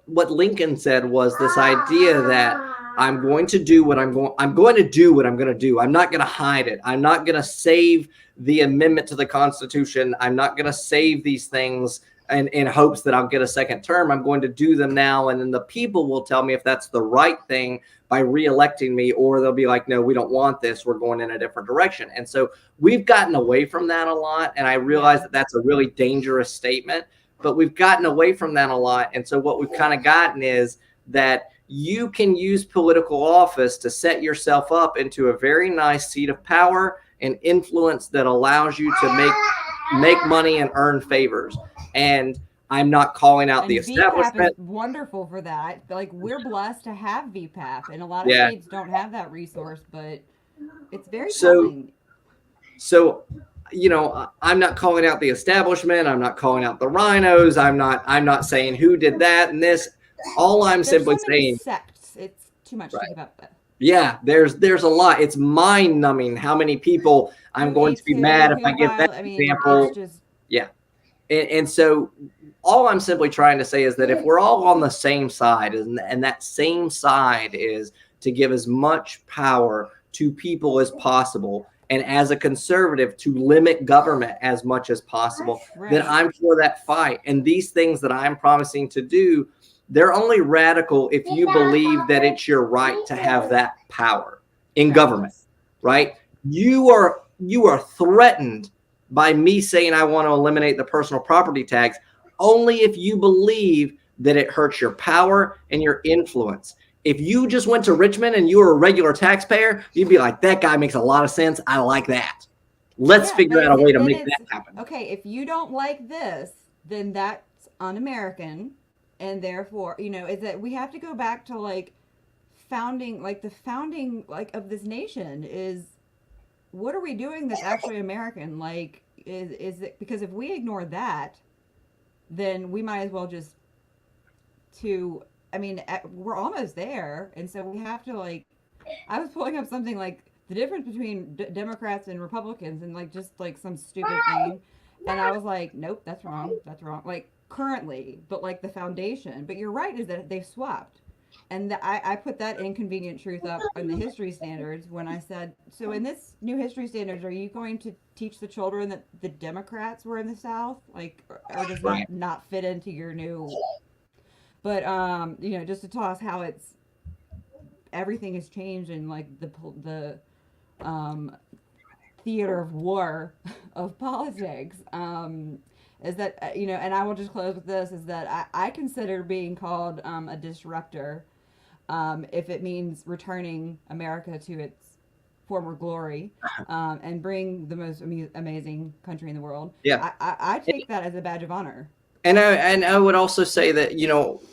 what Lincoln said was this idea that I'm going to do what I'm going to do what I'm going to do. I'm not going to hide it. I'm not going to save the amendment to the Constitution. I'm not going to save these things in hopes that I'll get a second term. I'm going to do them now, and then the people will tell me if that's the right thing by reelecting me, or they'll be like, no, we don't want this. We're going in a different direction. And so we've gotten away from that a lot, and I realize that that's a really dangerous statement, but we've gotten away from that a lot. And so what we've kind of gotten is that you can use political office to set yourself up into a very nice seat of power and influence that allows you to make money and earn favors. And I'm not calling out the establishment. VPAP is wonderful for that. We're blessed to have VPAP, and a lot of states don't have that resource, but it's very telling. So, I'm not calling out the establishment. I'm not calling out the rhinos. I'm not saying who did that and this. All I'm simply saying, sects. It's too much to keep up with. Yeah, there's a lot. It's mind numbing how many people I'm going to be mad if I give that example. Yeah. And so all I'm simply trying to say is that if we're all on the same side, and that same side is to give as much power to people as possible, and as a conservative to limit government as much as possible, then I'm for that fight. And these things that I'm promising to do, they're only radical if you believe that it's your right to have that power in government, right? You are threatened by me saying I want to eliminate the personal property tax only if you believe that it hurts your power and your influence. If you just went to Richmond and you were a regular taxpayer, you'd be like, that guy makes a lot of sense. I like that. Let's figure out a way to make that happen. Okay, if you don't like this, then that's un-American. And therefore, is that we have to go back to the founding of this nation is, what are we doing that's actually American? Is it, because if we ignore that, then we might as well just we're almost there. And so we have to I was pulling up something like the difference between Democrats and Republicans and just some stupid thing. And I was like, nope, that's wrong. Currently, but the foundation. But you're right, is that they've swapped. And I put that inconvenient truth up in the history standards when I said, so in this new history standards, are you going to teach the children that the Democrats were in the South? Or does that not fit into your new... But, just to tell us how everything has changed in the theater of war of politics, is that, and I will just close with this, is that I consider being called a disruptor if it means returning America to its former glory and bring the most amazing country in the world. Yeah. I take that as a badge of honor. And I would also say that,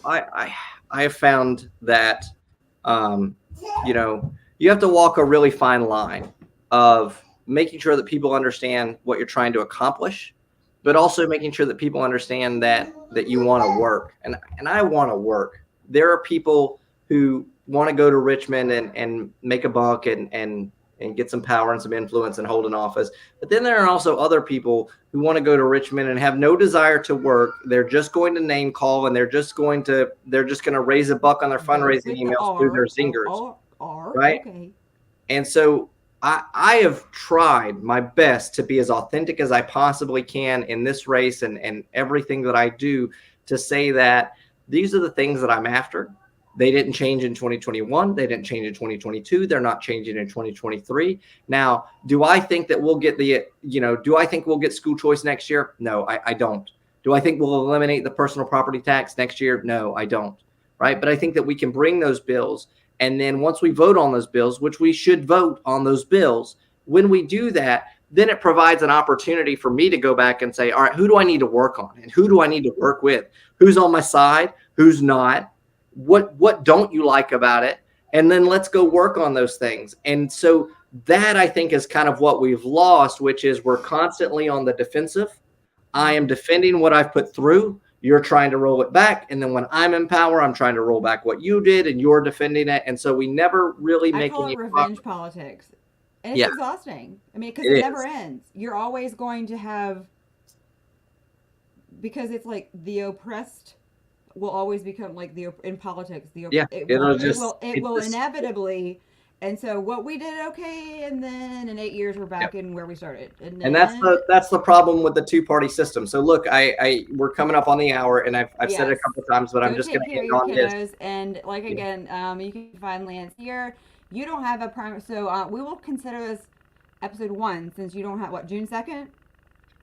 I have found that, you have to walk a really fine line of making sure that people understand what you're trying to accomplish, but also making sure that people understand that you want to work. And I want to work. There are people who want to go to Richmond and make a buck and get some power and some influence and hold an office. But then there are also other people who want to go to Richmond and have no desire to work. They're just going to name call, and they're just going to raise a buck on their fundraising emails through their zingers. Right? Okay. And so I have tried my best to be as authentic as I possibly can in this race and everything that I do, to say that these are the things that I'm after. They didn't change in 2021. They didn't change in 2022. They're not changing in 2023. Now, do I think that we'll get do I think we'll get school choice next year? No, I don't. Do I think we'll eliminate the personal property tax next year? No, I don't. Right. But I think that we can bring those bills. And then once we vote on those bills, which we should vote on those bills, when we do that, then it provides an opportunity for me to go back and say, all right, who do I need to work on? And who do I need to work with? Who's on my side? Who's not? What don't you like about it? And then let's go work on those things. And so that, I think, is kind of what we've lost, which is we're constantly on the defensive. I am defending what I've put through. You're trying to roll it back. And then when I'm in power, I'm trying to roll back what you did, and you're defending it. And so we never really make I call it revenge politics. And it's exhausting. Because it never ends. You're always going to have, because it's the oppressed will always become in politics. It will inevitably. And so what we did okay, and then in 8 years we're back in where we started. And that's the problem with the two-party system. So look, we're coming up on the hour, and I've said it a couple of times, but I'm just going to hit on this. And again, you can find Lance here. You don't have a primary, so we will consider this episode 1 since you don't have June 2nd.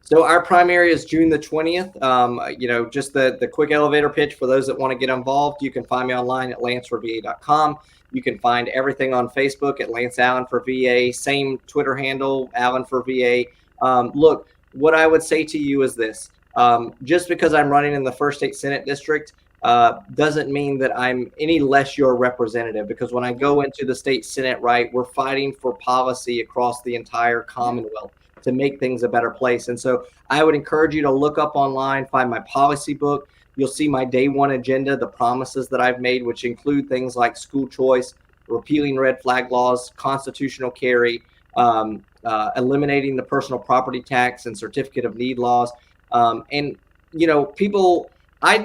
So our primary is June the 20th. Just the quick elevator pitch for those that want to get involved. You can find me online at lanceforva.com. You can find everything on Facebook at Lance Allen for VA. Same Twitter handle, Allen for VA. Look, what I would say to you is this. Just because I'm running in the first state Senate district doesn't mean that I'm any less your representative, because when I go into the state Senate, right, we're fighting for policy across the entire Commonwealth to make things a better place. And so I would encourage you to look up online, find my policy book. You'll see my day one agenda, the promises that I've made, which include things like school choice, repealing red flag laws, constitutional carry, eliminating the personal property tax and certificate of need laws. I'd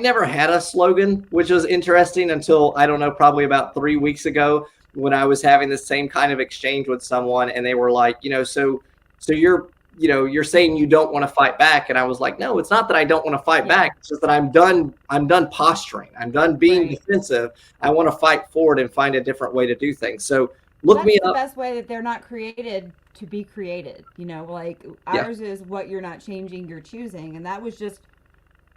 never had a slogan, which was interesting until, I don't know, probably about 3 weeks ago. when I was having the same kind of exchange with someone, and they were like, so you're saying you don't want to fight back. And I was like, no, it's not that I don't want to fight back. It's just that I'm done posturing. I'm done being defensive. I want to fight forward and find a different way to do things. So look me up. That's the best way, that they're not created to be created. Like ours is what you're not changing, you're choosing. And that was just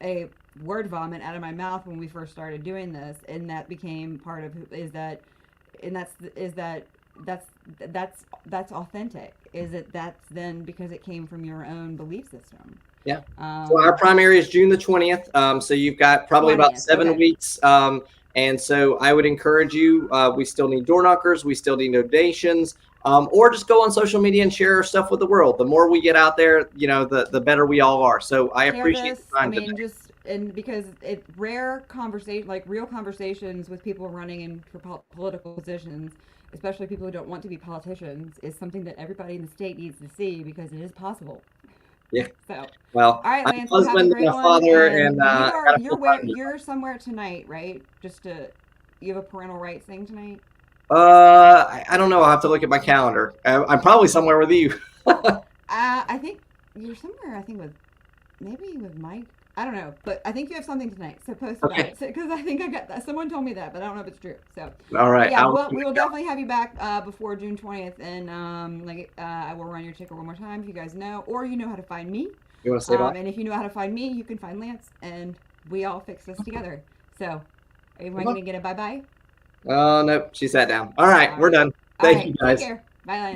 a word vomit out of my mouth when we first started doing this. And that became part of that's authentic. That's then because it came from your own belief system. Yeah. So our primary is June the 20th. So you've got probably about 7 weeks. And so I would encourage you, we still need door knockers. We still need donations, or just go on social media and share our stuff with the world. The more we get out there, the better we all are. So I appreciate the time today. Because it's rare conversation, like real conversations with people running in for political positions, especially people who don't want to be politicians, is something that everybody in the state needs to see, because it is possible. Yeah. So, well, all right, Lance, I'm a husband and a father, and you're somewhere tonight, right? You have a parental rights thing tonight? I don't know. I'll have to look at my calendar. I'm probably somewhere with you. I think you're somewhere. I think with Mike. I don't know, but I think you have something tonight. So post about it, because I think I got that. Someone told me that, but I don't know if it's true. So all right, yeah, we will definitely have you back before June 20th, and I will run your ticker one more time if you guys know, or you know how to find me. You want to say that? And if you know how to find me, you can find Lance, and we all fix this together. So, am I going to get a bye-bye? Oh, no, she sat down. All right, we're done. Thank you, guys. Take care. Bye, Lance.